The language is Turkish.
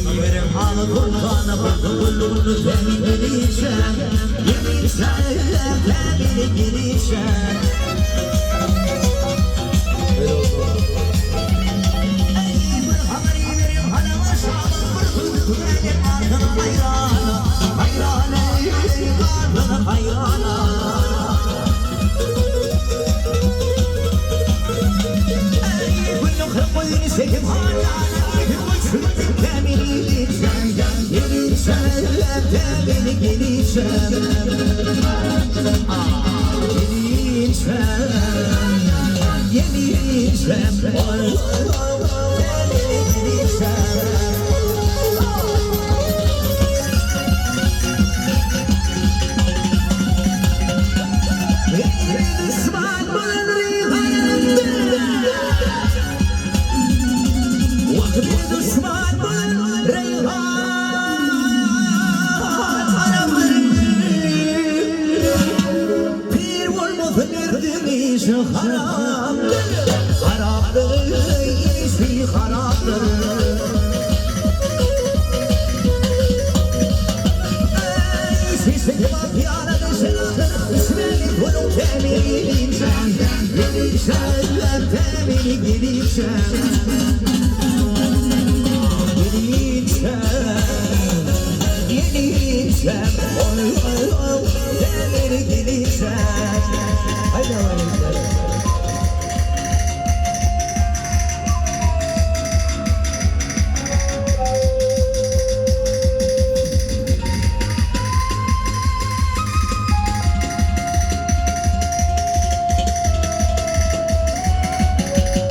Haberim alı kurbanı bulduğunu temin edeceğim. Yemin sen temin edeceğim. Sekim hayalım temeliysen gelirsen temeli gelirsen gelirsen temeli gelirsen bir düşman mı reyhan aramır bir olmadı verdim işi haraptır haraptır işi haraptır sistemi bak yaradı senadır ismini bunu temeliysen gelirsen temeli gelirsen Yenileceğim, oy oy oy, demir gideceğim. Haydi oy.